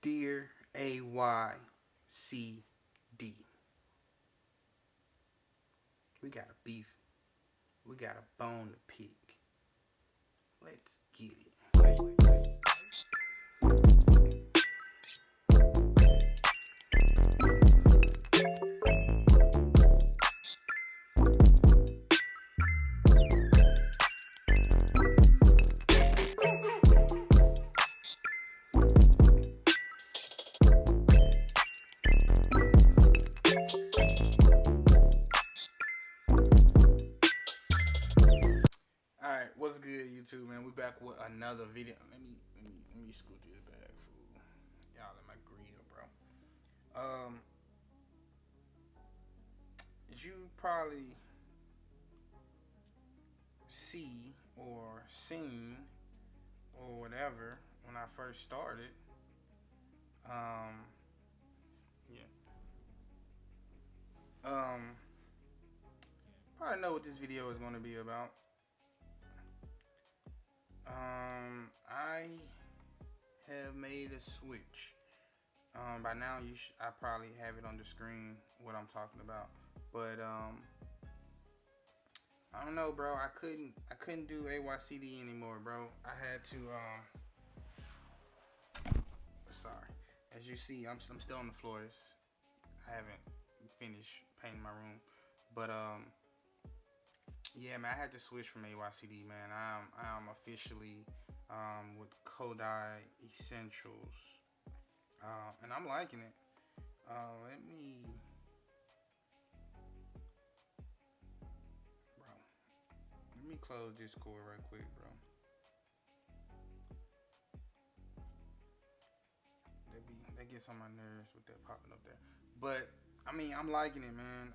Dear AYCD, we got a beef. We got a bone to pick. Let's get it. All right, what's good, YouTube, man? We back with another video. Let me scoot this back, fool. Y'all in my grill, bro. As you probably see or seen or whatever when I first started, um, yeah, probably know what this video is going to be about. I have made a switch. By now, I probably have it on the screen what I'm talking about, but I don't know, bro. I couldn't do AYCD anymore, bro. I had to sorry. As you see, I'm still on the floor. I haven't finished painting my room, but yeah, man, I had to switch from AYCD, man. I'm officially with Kodai Essentials, and I'm liking it. Let me, bro. Let me close Discord right quick, bro. That gets on my nerves with that popping up there. But I mean, I'm liking it, man.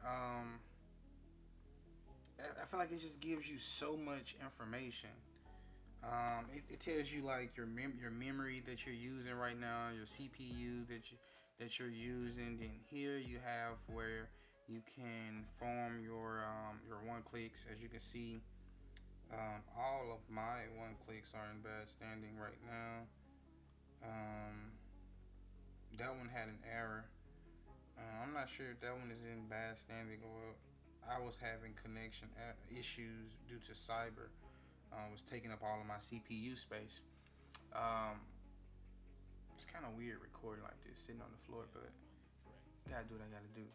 I feel like it just gives you so much information. It tells you like your memory that you're using right now, your CPU that you're using. Then here you have where you can form your one clicks. As you can see, all of my one clicks are in bad standing right now. Um, that one had an error. I'm not sure if that one is in bad standing or I was having connection issues due to cyber. Was taking up all of my CPU space. Um, it's kind of weird recording like this, sitting on the floor, but gotta do what I gotta do.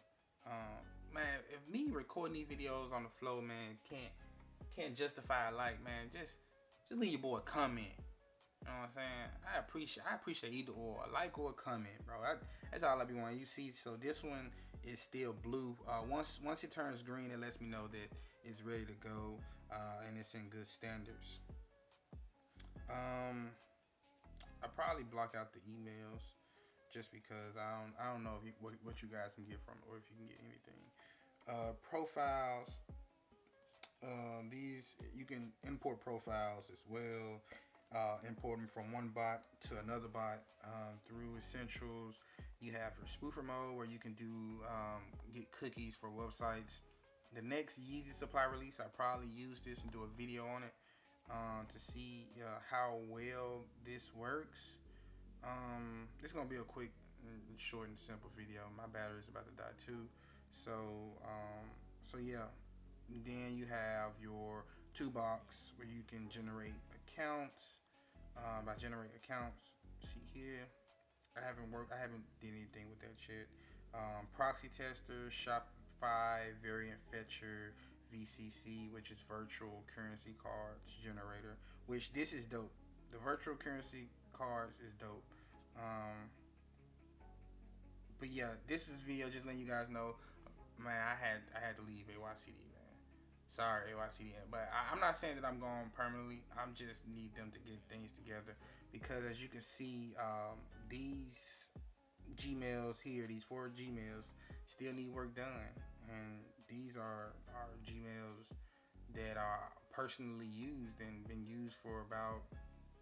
Man, if me recording these videos on the floor, man, can't justify a like, man, just leave your boy a comment. You know what I'm saying? I appreciate either or, a like or a comment, bro. That's all I be wanting. You see, so this one is still blue. Once it turns green, it lets me know that it's ready to go and it's in good standards. Um, I probably block out the emails just because I don't know if what you guys can get from it or if you can get anything. Profiles. These you can import profiles as well. Import them from one bot to another bot through Essentials. You have your spoofer mode where you can do get cookies for websites. The next Yeezy supply release, I probably use this and do a video on it to see how well this works. It's gonna be a quick, and short, and simple video. My battery's about to die too, so yeah. Then you have your two box where you can generate accounts. By generate accounts, see here. I haven't did anything with that shit. Proxy tester, Shopify, variant fetcher, VCC, which is virtual currency cards generator. Which this is dope. The virtual currency cards is dope. Um, but yeah, this is video just letting you guys know, man. I had to leave AYCD, man. Sorry, AYCD, but I'm not saying that I'm going permanently. I'm just need them to get things together because as you can see, these Gmails here, these four Gmails, still need work done, and these are Gmails that are personally used and been used for about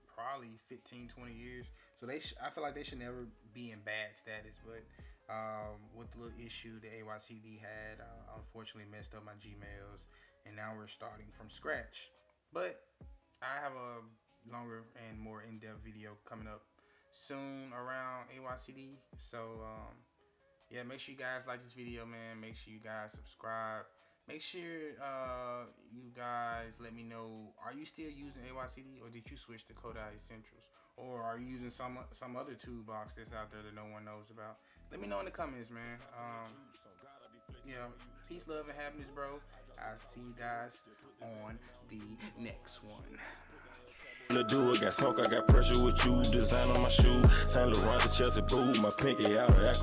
probably 15, 20 years. So I feel like they should never be in bad status. But with the little issue the AYCD had, unfortunately messed up my Gmails, and now we're starting from scratch. But I have a longer and more in-depth video coming up soon around AYCD. So yeah, make sure you guys like this video, man. Make sure you guys subscribe. Make sure you guys let me know, are you still using AYCD, or did you switch to Kodai Essentials? Or are you using some other toolbox that's out there that no one knows about? Let me know in the comments, man. Yeah, peace, love, and happiness, bro. I'll see you guys on the next one. Let's do it, got smoke, I got pressure with you. Design on my shoe, Saint Laurent to Chelsea boot, my pinky out of